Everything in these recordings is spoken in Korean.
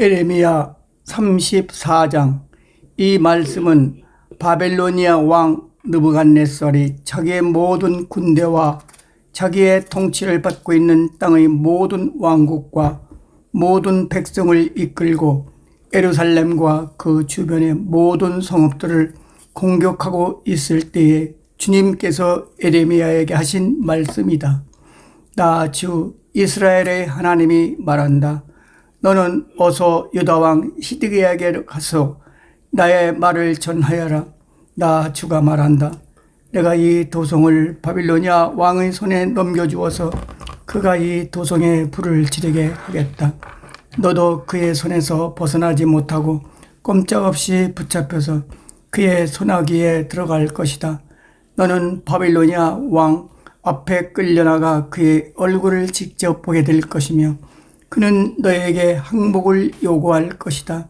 에레미야 34장. 이 말씀은 바벨로니아 왕 느부갓네살이 자기의 모든 군대와 자기의 통치를 받고 있는 땅의 모든 왕국과 모든 백성을 이끌고 예루살렘과 그 주변의 모든 성읍들을 공격하고 있을 때에 주님께서 에레미야에게 하신 말씀이다. 나 주 이스라엘의 하나님이 말한다. 너는 어서 유다왕 히드기야에게 가서 나의 말을 전하여라. 나 주가 말한다. 내가 이 도성을 바빌로니아 왕의 손에 넘겨주어서 그가 이 도성에 불을 지르게 하겠다. 너도 그의 손에서 벗어나지 못하고 꼼짝없이 붙잡혀서 그의 손아귀에 들어갈 것이다. 너는 바빌로니아 왕 앞에 끌려나가 그의 얼굴을 직접 보게 될 것이며 그는 너에게 항복을 요구할 것이다.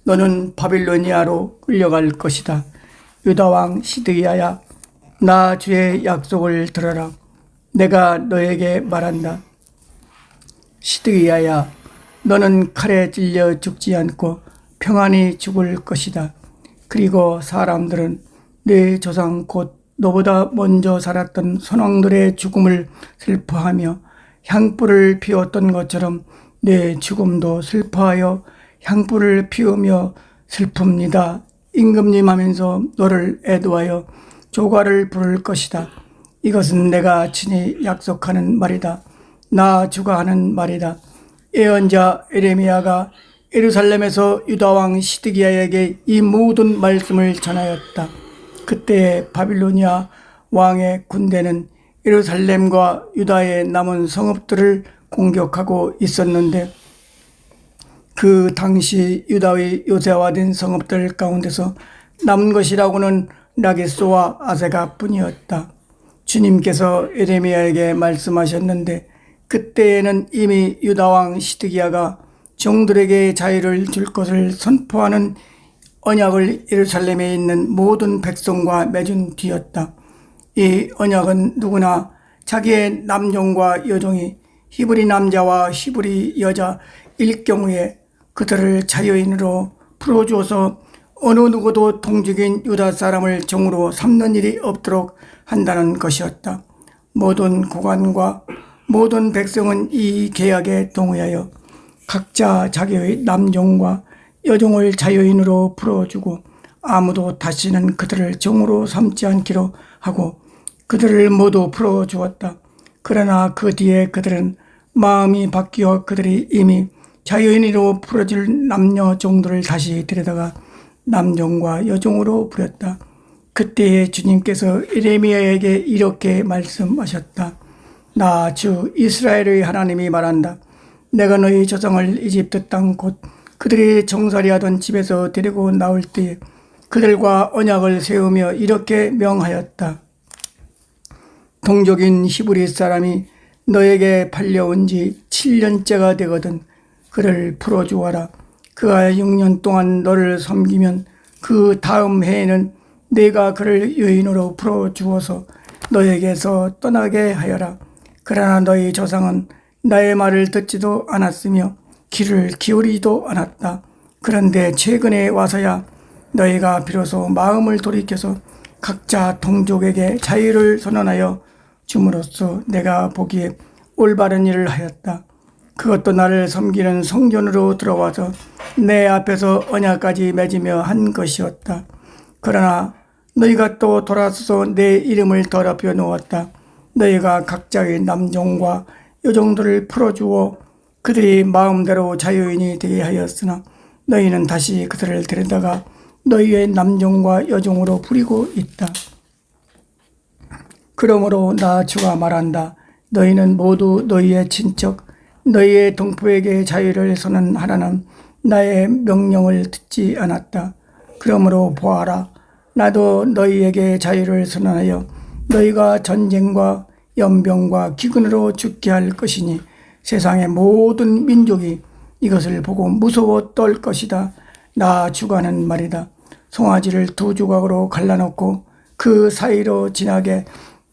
너는 바빌로니아로 끌려갈 것이다. 유다왕 시드기야야, 나 주의 약속을 들어라. 내가 너에게 말한다. 시드기야야, 너는 칼에 찔려 죽지 않고 평안히 죽을 것이다. 그리고 사람들은 네 조상 곧 너보다 먼저 살았던 선왕들의 죽음을 슬퍼하며 향불을 피웠던 것처럼 내 죽음도 슬퍼하여 향불을 피우며 슬픕니다. 임금님 하면서 너를 애도하여 조가를 부를 것이다. 이것은 내가 친히 약속하는 말이다. 나 주가 하는 말이다. 예언자 에레미야가 예루살렘에서 유다왕 시드기야에게 이 모든 말씀을 전하였다. 그때 바빌로니아 왕의 군대는 예루살렘과 유다의 남은 성읍들을 공격하고 있었는데 그 당시 유다의 요새화된 성읍들 가운데서 남은 것이라고는 라기스와 아세가 뿐이었다. 주님께서 에레미야에게 말씀하셨는데 그때에는 이미 유다왕 시드기야가 종들에게 자유를 줄 것을 선포하는 언약을 예루살렘에 있는 모든 백성과 맺은 뒤였다. 이 언약은 누구나 자기의 남종과 여종이 히브리 남자와 히브리 여자일 경우에 그들을 자유인으로 풀어주어서 어느 누구도 동족인 유다 사람을 종으로 삼는 일이 없도록 한다는 것이었다. 모든 고관과 모든 백성은 이 계약에 동의하여 각자 자기의 남종과 여종을 자유인으로 풀어주고 아무도 다시는 그들을 종으로 삼지 않기로 하고 그들을 모두 풀어주었다. 그러나 그 뒤에 그들은 마음이 바뀌어 그들이 이미 자유인으로 풀어질 남녀 종들을 다시 데려다가 남종과 여종으로 부렸다. 그때에 주님께서 에레미야에게 이렇게 말씀하셨다. 나 주 이스라엘의 하나님이 말한다. 내가 너희 조상을 이집트 땅 곧 그들이 종살이하던 집에서 데리고 나올 때에 그들과 언약을 세우며 이렇게 명하였다. 동족인 히브리 사람이 너에게 팔려온 지 7년째가 되거든 그를 풀어주어라. 그가 6년 동안 너를 섬기면 그 다음 해에는 내가 그를 유인으로 풀어주어서 너에게서 떠나게 하여라. 그러나 너희 조상은 나의 말을 듣지도 않았으며 귀를 기울이지도 않았다. 그런데 최근에 와서야 너희가 비로소 마음을 돌이켜서 각자 동족에게 자유를 선언하여 줌으로써 내가 보기에 올바른 일을 하였다. 그것도 나를 섬기는 성전으로 들어와서 내 앞에서 언약까지 맺으며 한 것이었다. 그러나 너희가 또 돌아서서 내 이름을 더럽혀 놓았다. 너희가 각자의 남종과 여종들을 풀어주어 그들이 마음대로 자유인이 되게 하였으나 너희는 다시 그들을 데려다가 너희의 남종과 여종으로 부리고 있다. 그러므로 나 주가 말한다. 너희는 모두 너희의 친척, 너희의 동포에게 자유를 선언하라는 나의 명령을 듣지 않았다. 그러므로 보아라. 나도 너희에게 자유를 선언하여 너희가 전쟁과 연병과 기근으로 죽게 할 것이니 세상의 모든 민족이 이것을 보고 무서워 떨 것이다. 나 주가는 말이다. 송아지를 두 조각으로 갈라놓고 그 사이로 지나게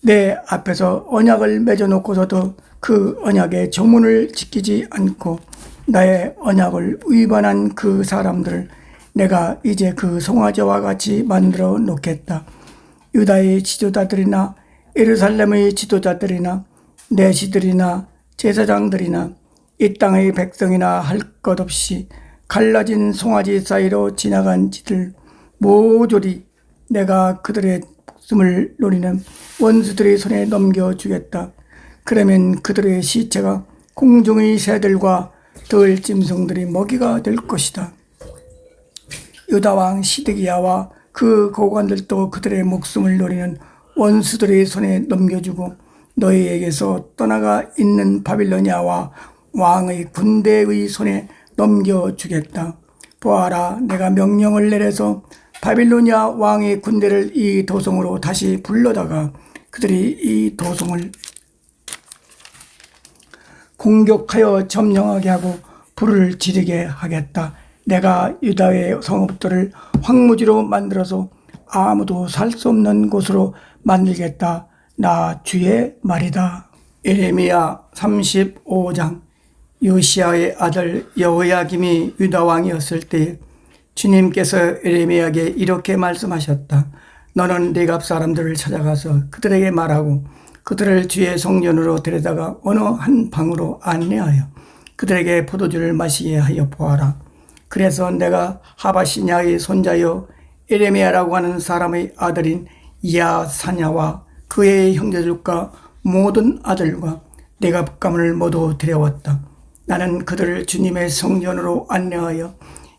내 앞에서 언약을 맺어놓고서도 그 언약의 조문을 지키지 않고 나의 언약을 위반한 그 사람들을 내가 이제 그 송아지와 같이 만들어 놓겠다. 유다의 지도자들이나 예루살렘의 지도자들이나 내시들이나 제사장들이나 이 땅의 백성이나 할 것 없이 갈라진 송아지 사이로 지나간 지들 모조리 내가 그들의 목숨을 노리는 원수들의 손에 넘겨주겠다. 그러면 그들의 시체가 공중의 새들과 들짐승들이 먹이가 될 것이다. 유다왕 시드기야와 그 고관들도 그들의 목숨을 노리는 원수들의 손에 넘겨주고 너희에게서 떠나가 있는 바빌로니아와 왕의 군대의 손에 넘겨주겠다. 보아라, 내가 명령을 내려서 바빌로니아 왕의 군대를 이 도성으로 다시 불러다가 그들이 이 도성을 공격하여 점령하게 하고 불을 지르게 하겠다. 내가 유다의 성읍들을 황무지로 만들어서 아무도 살 수 없는 곳으로 만들겠다. 나 주의 말이다. 예레미야 35장. 요시야의 아들 여호야김이 유다 왕이었을 때 주님께서 예레미야에게 이렇게 말씀하셨다. 너는 네갑 사람들을 찾아가서 그들에게 말하고 그들을 주의 성전으로 데려다가 어느 한 방으로 안내하여 그들에게 포도주를 마시게 하여 보아라. 그래서 내가 하바시냐의 손자여 예레미야라고 하는 사람의 아들인 야사냐와 그의 형제들과 모든 아들과 네갑 가문을 모두 데려왔다. 나는 그들을 주님의 성전으로 안내하여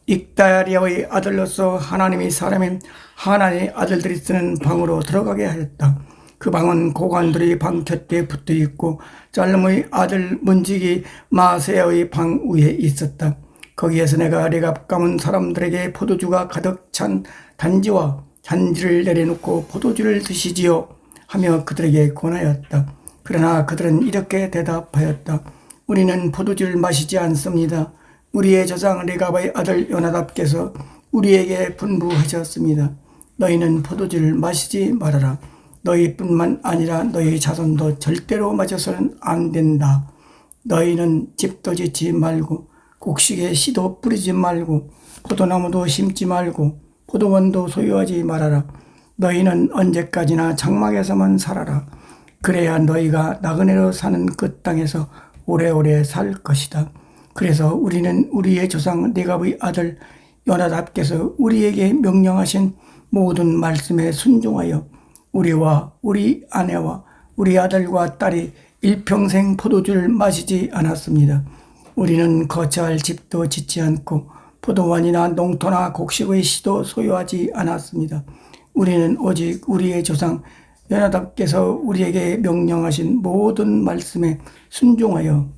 익다리아의 아들로서 하나님의 사람인 하나님의 아들들이 쓰는 방으로 들어가게 하였다. 그 방은 고관들의 방 곁에 붙어 있고 짤름의 아들 문지기 마세야의 방 위에 있었다. 거기에서 내가 레갑 가문 사람들에게 포도주가 가득 찬 단지와 잔지를 내려놓고 포도주를 드시지요 하며 그들에게 권하였다. 그러나 그들은 이렇게 대답하였다. 우리는 포도주를 마시지 않습니다. 우리의 조상 레갑의 아들 요나답께서 우리에게 분부하셨습니다. 너희는 포도주를 마시지 말아라. 너희뿐만 아니라 너희 자손도 절대로 마셔서는 안 된다. 너희는 집도 짓지 말고 곡식에 씨도 뿌리지 말고 포도나무도 심지 말고 포도원도 소유하지 말아라. 너희는 언제까지나 장막에서만 살아라. 그래야 너희가 나그네로 사는 그 땅에서 오래오래 살 것이다. 그래서 우리는 우리의 조상 네갑의 아들 요나답께서 우리에게 명령하신 모든 말씀에 순종하여 우리와 우리 아내와 우리 아들과 딸이 일평생 포도주를 마시지 않았습니다. 우리는 거처할 집도 짓지 않고 포도원이나 농토나 곡식의 씨도 소유하지 않았습니다. 우리는 오직 우리의 조상 요나답께서 우리에게 명령하신 모든 말씀에 순종하여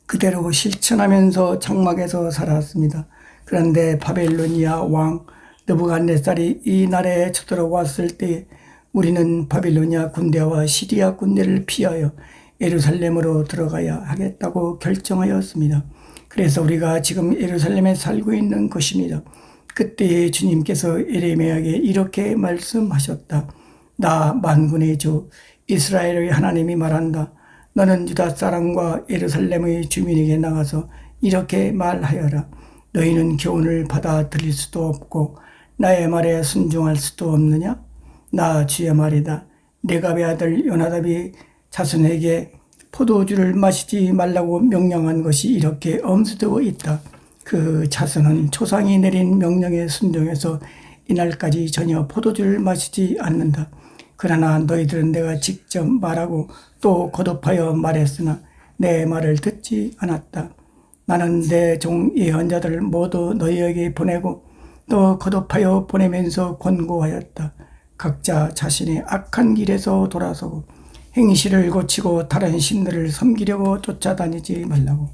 그대로 실천하면서 장막에서 살았습니다. 그런데 바벨로니아 왕 느부갓네살이 이 나라에 쳐들어왔을 때 우리는 바빌로니아 군대와 시리아 군대를 피하여 예루살렘으로 들어가야 하겠다고 결정하였습니다. 그래서 우리가 지금 예루살렘에 살고 있는 것입니다. 그때 주님께서 예레미야에게 이렇게 말씀하셨다. 나 만군의 주 이스라엘의 하나님이 말한다. 너는 유다 사람과 예루살렘의 주민에게 나가서 이렇게 말하여라. 너희는 교훈을 받아들일 수도 없고 나의 말에 순종할 수도 없느냐? 나 주의 말이다. 레갑의 아들 요나답이 자손에게 포도주를 마시지 말라고 명령한 것이 이렇게 엄수되어 있다. 그 자손은 조상이 내린 명령에 순종해서 이날까지 전혀 포도주를 마시지 않는다. 그러나 너희들은 내가 직접 말하고 또 거듭하여 말했으나 내 말을 듣지 않았다. 나는 내 종 예언자들을 모두 너희에게 보내고 또 거듭하여 보내면서 권고하였다. 각자 자신의 악한 길에서 돌아서고 행실을 고치고 다른 신들을 섬기려고 쫓아다니지 말라고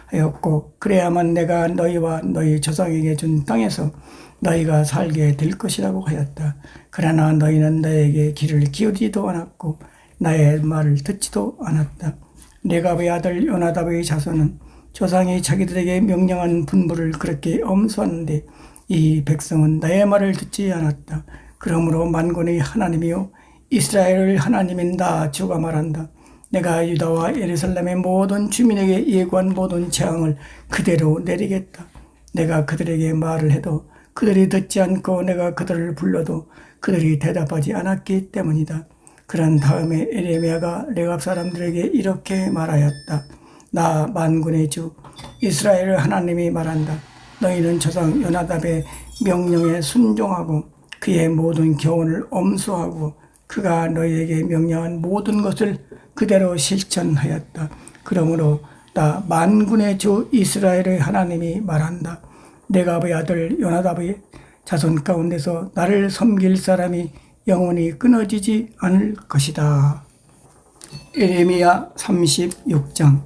하였고 그래야만 내가 너희와 너희 조상에게 준 땅에서 너희가 살게 될 것이라고 하였다. 그러나 너희는 나에게 귀를 기울이지도 않았고 나의 말을 듣지도 않았다. 레갑의 아들 요나답의 자손은 조상이 자기들에게 명령한 분부를 그렇게 엄수하는데 이 백성은 나의 말을 듣지 않았다. 그러므로 만군의 하나님이요 이스라엘의 하나님인 나 주가 말한다. 내가 유다와 예루살렘의 모든 주민에게 예고한 모든 재앙을 그대로 내리겠다. 내가 그들에게 말을 해도 그들이 듣지 않고 내가 그들을 불러도 그들이 대답하지 않았기 때문이다. 그런 다음에 에레미야가 레갑 사람들에게 이렇게 말하였다. 나 만군의 주 이스라엘 하나님이 말한다. 너희는 조상 요나답의 명령에 순종하고 그의 모든 교훈을 엄수하고 그가 너희에게 명령한 모든 것을 그대로 실천하였다. 그러므로 나 만군의 주 이스라엘의 하나님이 말한다. 레갑의 아들 요나답의 자손 가운데서 나를 섬길 사람이 영원히 끊어지지 않을 것이다. 예레미야 36장.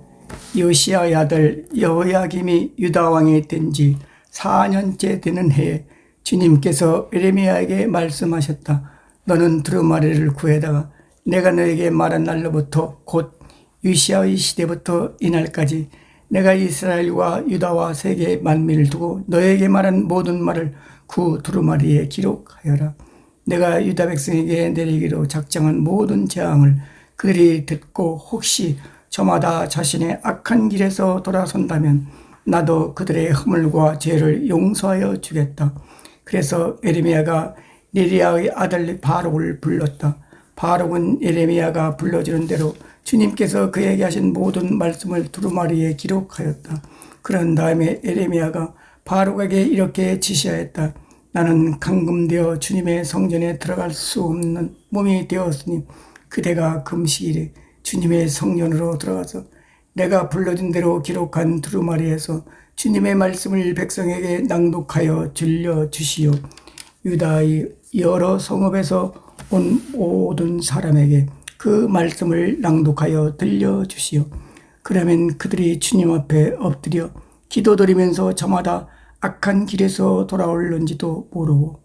요시야의 아들 여호야김이 유다 왕이 된 지 4년째 되는 해에 주님께서 예레미야에게 말씀하셨다. 너는 두루마리를 구해다가 내가 너에게 말한 날로부터 곧 요시야의 시대부터 이날까지 내가 이스라엘과 유다와 세계 만민을 두고 너에게 말한 모든 말을 그 두루마리에 기록하여라. 내가 유다 백성에게 내리기로 작정한 모든 재앙을 그들이 듣고 혹시 저마다 자신의 악한 길에서 돌아선다면 나도 그들의 허물과 죄를 용서하여 주겠다. 그래서 예레미야가 네리야의 아들 바룩을 불렀다. 바룩은 예레미야가 불러주는 대로 주님께서 그에게 하신 모든 말씀을 두루마리에 기록하였다. 그런 다음에 예레미야가 바룩에게 이렇게 지시하였다. 나는 감금되어 주님의 성전에 들어갈 수 없는 몸이 되었으니 그대가 금식일에 주님의 성전으로 들어가서 내가 불러준 대로 기록한 두루마리에서 주님의 말씀을 백성에게 낭독하여 들려주시오. 유다의 여러 성읍에서 온 모든 사람에게 그 말씀을 낭독하여 들려주시오. 그러면 그들이 주님 앞에 엎드려 기도드리면서 저마다 악한 길에서 돌아올는지도 모르고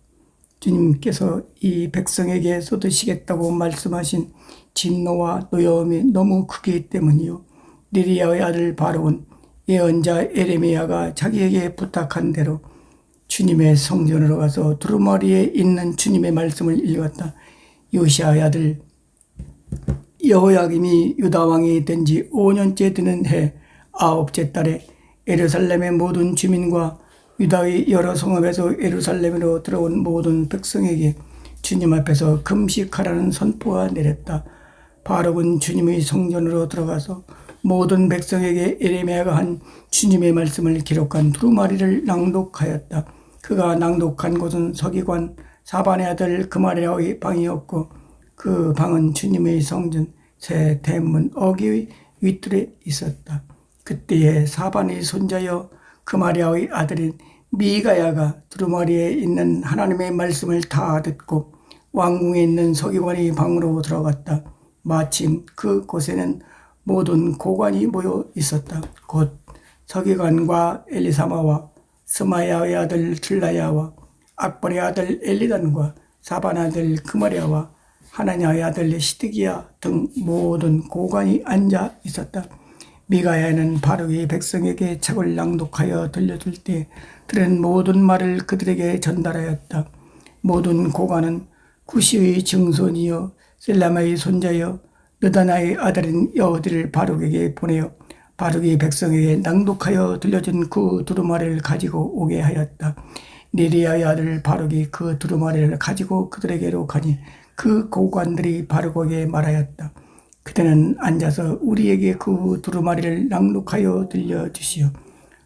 주님께서 이 백성에게 쏟으시겠다고 말씀하신 진노와 노여움이 너무 크기 때문이요. 느리야의 아들 바룩은 예언자 에레미야가 자기에게 부탁한 대로 주님의 성전으로 가서 두루마리에 있는 주님의 말씀을 읽었다. 요시야의 아들 여호야김이 유다 왕이 된 지 5년째 되는 해 9째 달에 예루살렘의 모든 주민과 유다의 여러 성읍에서 예루살렘으로 들어온 모든 백성에게 주님 앞에서 금식하라는 선포가 내렸다. 바룩은 주님의 성전으로 들어가서 모든 백성에게 예레미야가 한 주님의 말씀을 기록한 두루마리를 낭독하였다. 그가 낭독한 곳은 서기관 사반의 아들 그마리아의 방이었고 그 방은 주님의 성전 새 대문 어귀의 윗뜰에 있었다. 그때에 사반의 손자여 그마리아의 아들인 미가야가 두루마리에 있는 하나님의 말씀을 다 듣고 왕궁에 있는 서기관의 방으로 들어갔다. 마침 그 곳에는 모든 고관이 모여 있었다. 곧 서기관과 엘리사마와 스마야의 아들 들라야와 악벌의 아들 엘리단과 사반 아들 그마리아와 하나냐의 아들 시드기야 등 모든 고관이 앉아 있었다. 미가야는 바룩이 백성에게 책을 낭독하여 들려줄 때 들은 모든 말을 그들에게 전달하였다. 모든 고관은 구시의 증손이여 셀라마의 손자여 느다나의 아들인 여호디를 바룩에게 보내어 바룩이 백성에게 낭독하여 들려준 그 두루마리를 가지고 오게 하였다. 네리야의 아들 바룩이 그 두루마리를 가지고 그들에게로 가니 그 고관들이 바룩에게 말하였다. 그대는 앉아서 우리에게 그 두루마리를 낭독하여 들려주시오.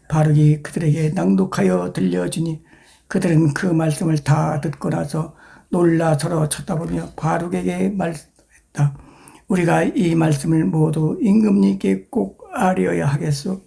바룩이 그들에게 낭독하여 들려주니 그들은 그 말씀을 다 듣고 나서 놀라 서로 쳐다보며 바룩에게 말했다. 우리가 이 말씀을 모두 임금님께 꼭 알려야 하겠소.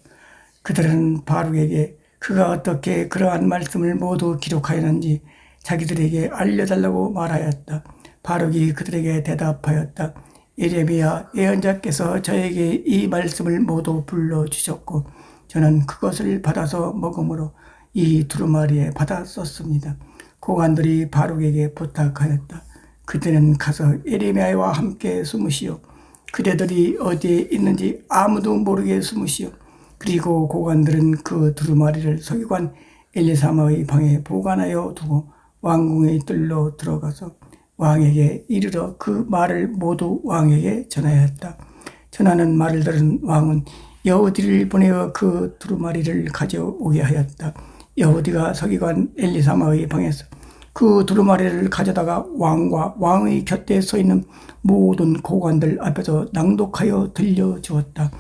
그들은 바룩에게 그가 어떻게 그러한 말씀을 모두 기록하였는지 자기들에게 알려달라고 말하였다. 바룩이 그들에게 대답하였다. 예레미야 예언자께서 저에게 이 말씀을 모두 불러주셨고 저는 그것을 받아서 먹음으로 이 두루마리에 받아 썼습니다. 고관들이 바룩에게 부탁하였다. 그들은 가서 예레미야와 함께 숨으시오. 그대들이 어디에 있는지 아무도 모르게 숨으시오. 그리고 고관들은 그 두루마리를 서기관 엘리사마의 방에 보관하여 두고 왕궁의 뜰로 들어가서 왕에게 이르러 그 말을 모두 왕에게 전하였다. 전하는 말을 들은 왕은 여우디를 보내어 그 두루마리를 가져오게 하였다. 여우디가 서기관 엘리사마의 방에서 그 두루마리를 가져다가 왕과 왕의 곁에 서 있는 모든 고관들 앞에서 낭독하여 들려주었다.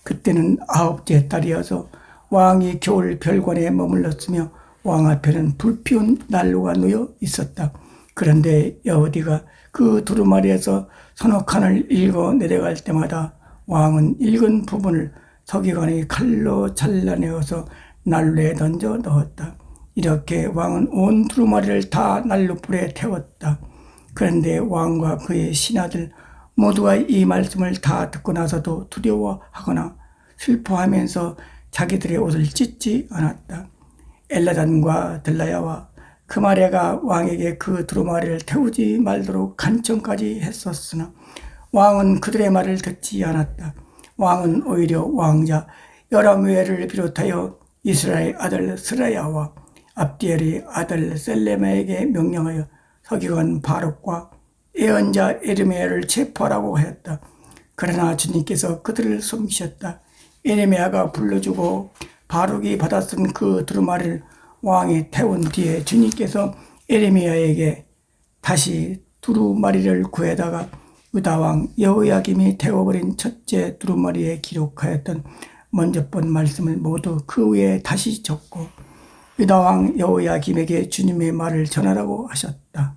그때는 9째 달이어서 왕이 겨울 별관에 머물렀으며 왕 앞에는 불피운 난로가 놓여 있었다. 그런데 여우디가 그 두루마리에서 서너 칸을 읽어 내려갈 때마다 왕은 읽은 부분을 서기관의 칼로 잘라내어서 난로에 던져 넣었다. 이렇게 왕은 온 두루마리를 다 난로불에 태웠다. 그런데 왕과 그의 신하들 모두가 이 말씀을 다 듣고 나서도 두려워하거나 슬퍼하면서 자기들의 옷을 찢지 않았다. 엘라단과 들라야와 그마랴가 왕에게 그 두루마리를 태우지 말도록 간청까지 했었으나 왕은 그들의 말을 듣지 않았다. 왕은 오히려 왕자 여라무엘을 비롯하여 이스라엘 아들 스라야와 압디엘의 아들 셀레메에게 명령하여 서기관 바룩과 예언자 에르미야를 체포하라고 하였다. 그러나 주님께서 그들을 숨기셨다. 에르미야가 불러주고 바룩이 받아 쓴 그 두루마리를 왕이 태운 뒤에 주님께서 에레미야에게 다시 두루마리를 구해다가 유다왕 여호야김이 태워버린 첫째 두루마리에 기록하였던 먼저 본 말씀을 모두 그 위에 다시 적고 유다왕 여호야김에게 주님의 말을 전하라고 하셨다.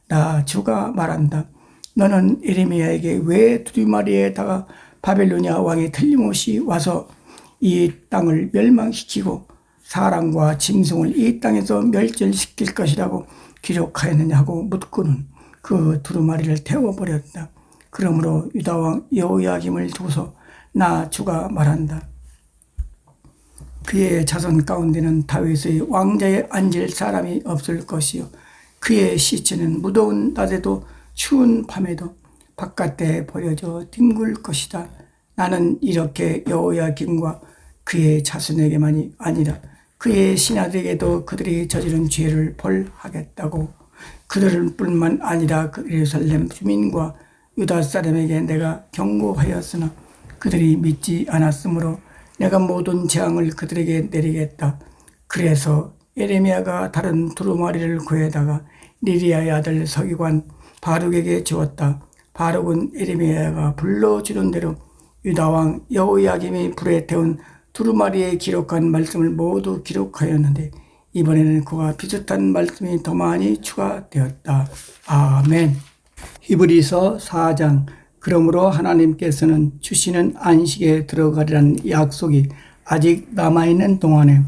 나 주가 말한다. 너는 에레미야에게 왜 두루마리에다가 바벨로니아 왕이 틀림없이 와서 이 땅을 멸망시키고 사람과 짐승을 이 땅에서 멸절시킬 것이라고 기록하였느냐 하고 묻고는 그 두루마리를 태워버렸다. 그러므로 유다왕 여호야김을 두고서 나 주가 말한다. 그의 자손 가운데는 다윗의 왕자에 앉을 사람이 없을 것이요 그의 시체는 무더운 낮에도 추운 밤에도 바깥에 버려져 뒹굴 것이다. 나는 이렇게 여호야김과 그의 자손에게만이 아니라 그의 신하들에게도 그들이 저지른 죄를 벌하겠다고 그들을 뿐만 아니라 그 예루살렘 주민과 유다 사람에게 내가 경고하였으나 그들이 믿지 않았으므로 내가 모든 재앙을 그들에게 내리겠다. 그래서 에레미야가 다른 두루마리를 구해다가 니리야의 아들 서기관 바룩에게 주었다. 바룩은 에레미야가 불러주는 대로 유다왕 여호야김이 불에 태운 두루마리에 기록한 말씀을 모두 기록하였는데 이번에는 그와 비슷한 말씀이 더 많이 추가되었다. 아멘. 히브리서 4장. 그러므로 하나님께서는 주시는 안식에 들어가리란 약속이 아직 남아있는 동안에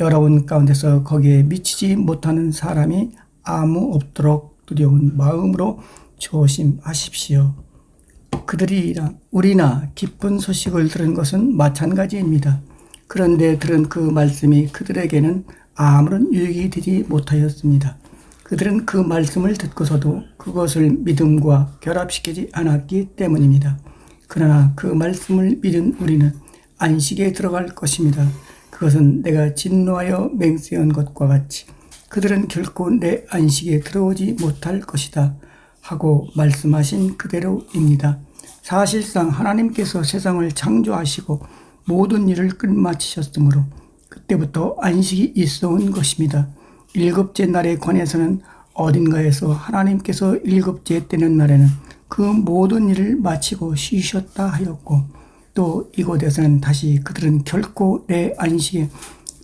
여러분 가운데서 거기에 미치지 못하는 사람이 아무 없도록 두려운 마음으로 조심하십시오. 그들이랑 우리나 기쁜 소식을 들은 것은 마찬가지입니다. 그런데 들은 그 말씀이 그들에게는 아무런 유익이 되지 못하였습니다. 그들은 그 말씀을 듣고서도 그것을 믿음과 결합시키지 않았기 때문입니다. 그러나 그 말씀을 믿은 우리는 안식에 들어갈 것입니다. 그것은 내가 진노하여 맹세한 것과 같이 그들은 결코 내 안식에 들어오지 못할 것이다 하고 말씀하신 그대로입니다. 사실상 하나님께서 세상을 창조하시고 모든 일을 끝마치셨으므로 그때부터 안식이 있어온 것입니다. 일곱째 날에 관해서는 어딘가에서 하나님께서 일곱째 되는 날에는 그 모든 일을 마치고 쉬셨다 하였고 또 이곳에서는 다시 그들은 결코 내 안식에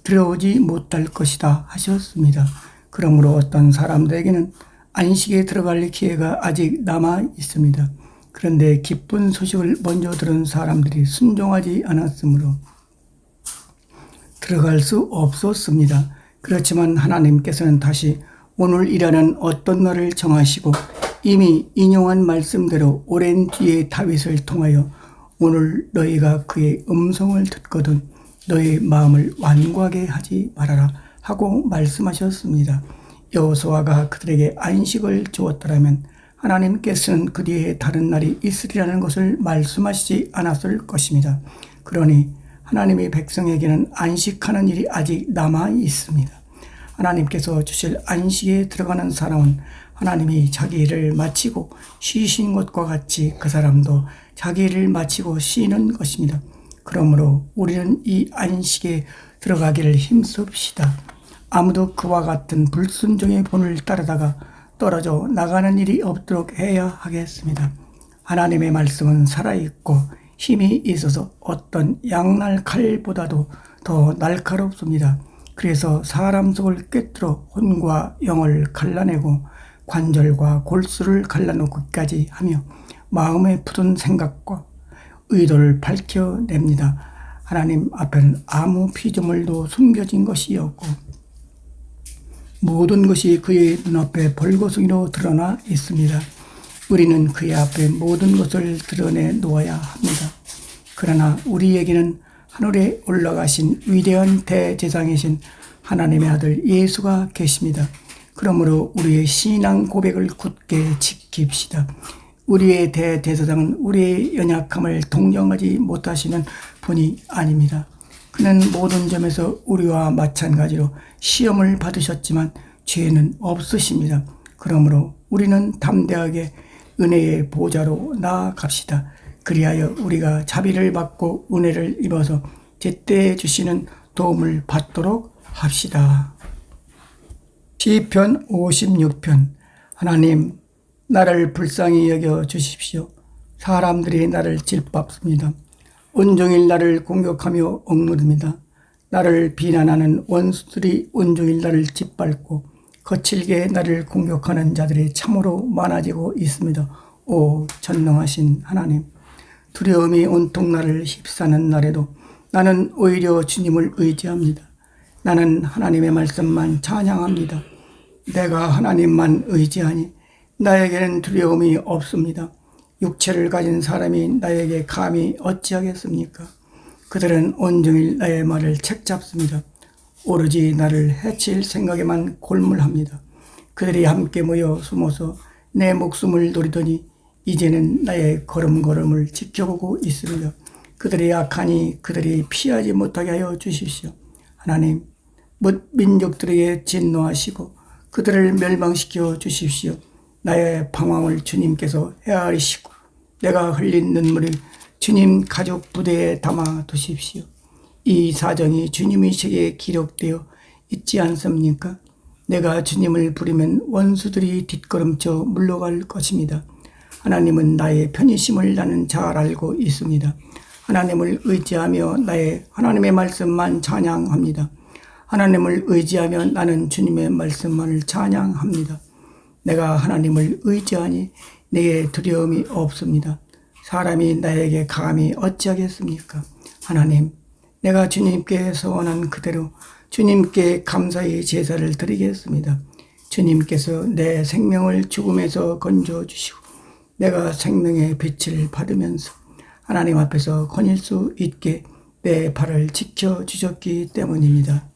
들어오지 못할 것이다 하셨습니다. 그러므로 어떤 사람들에게는 안식에 들어갈 기회가 아직 남아 있습니다. 그런데 기쁜 소식을 먼저 들은 사람들이 순종하지 않았으므로 들어갈 수 없었습니다. 그렇지만 하나님께서는 다시 오늘이라는 어떤 날을 정하시고 이미 인용한 말씀대로 오랜 뒤에 다윗을 통하여 오늘 너희가 그의 음성을 듣거든 너희 마음을 완고하게 하지 말아라 하고 말씀하셨습니다. 여호수아가 그들에게 안식을 주었더라면 하나님께서는 그 뒤에 다른 날이 있으리라는 것을 말씀하시지 않았을 것입니다. 그러니 하나님의 백성에게는 안식하는 일이 아직 남아 있습니다. 하나님께서 주실 안식에 들어가는 사람은 하나님이 자기 일을 마치고 쉬신 것과 같이 그 사람도 자기 일을 마치고 쉬는 것입니다. 그러므로 우리는 이 안식에 들어가기를 힘씁시다. 아무도 그와 같은 불순종의 본을 따르다가 떨어져 나가는 일이 없도록 해야 하겠습니다. 하나님의 말씀은 살아있고 힘이 있어서 어떤 양날 칼보다도 더 날카롭습니다. 그래서 사람 속을 꿰뚫어 혼과 영을 갈라내고 관절과 골수를 갈라놓기까지 하며 마음의 푸른 생각과 의도를 밝혀냅니다. 하나님 앞에는 아무 피조물도 숨겨진 것이 없고 모든 것이 그의 눈앞에 벌거숭이로 드러나 있습니다. 우리는 그의 앞에 모든 것을 드러내 놓아야 합니다. 그러나 우리에게는 하늘에 올라가신 위대한 대제사장이신 하나님의 아들 예수가 계십니다. 그러므로 우리의 신앙 고백을 굳게 지킵시다. 우리의 대제사장은 우리의 연약함을 동정하지 못하시는 분이 아닙니다. 그는 모든 점에서 우리와 마찬가지로 시험을 받으셨지만 죄는 없으십니다. 그러므로 우리는 담대하게 은혜의 보좌로 나아갑시다. 그리하여 우리가 자비를 받고 은혜를 입어서 제때 주시는 도움을 받도록 합시다. 시편 56편. 하나님, 나를 불쌍히 여겨 주십시오. 사람들이 나를 질밟습니다. 온종일 나를 공격하며 억누릅니다. 나를 비난하는 원수들이 온종일 나를 짓밟고 거칠게 나를 공격하는 자들이 참으로 많아지고 있습니다. 오 전능하신 하나님, 두려움이 온통 나를 휩싸는 날에도 나는 오히려 주님을 의지합니다. 나는 하나님의 말씀만 찬양합니다. 내가 하나님만 의지하니 나에게는 두려움이 없습니다. 육체를 가진 사람이 나에게 감히 어찌하겠습니까? 그들은 온종일 나의 말을 책잡습니다. 오로지 나를 해칠 생각에만 골몰합니다. 그들이 함께 모여 숨어서 내 목숨을 노리더니 이제는 나의 걸음걸음을 지켜보고 있습니다. 그들이 악하니 그들이 피하지 못하게 하여 주십시오. 하나님, 뭇 민족들에게 진노하시고 그들을 멸망시켜 주십시오. 나의 방황을 주님께서 헤아리시고 내가 흘린 눈물을 주님 가족 부대에 담아 두십시오. 이 사정이 주님의 책에 기록되어 있지 않습니까? 내가 주님을 부리면 원수들이 뒷걸음쳐 물러갈 것입니다. 하나님은 나의 편이심을 나는 잘 알고 있습니다. 하나님을 의지하며 하나님의 말씀만 찬양합니다. 하나님을 의지하며 나는 주님의 말씀만을 찬양합니다. 내가 하나님을 의지하니 내게 두려움이 없습니다. 사람이 나에게 감히 어찌하겠습니까? 하나님, 내가 주님께 서원한 그대로 주님께 감사의 제사를 드리겠습니다. 주님께서 내 생명을 죽음에서 건져주시고 내가 생명의 빛을 받으면서 하나님 앞에서 거닐 수 있게 내 발을 지켜주셨기 때문입니다.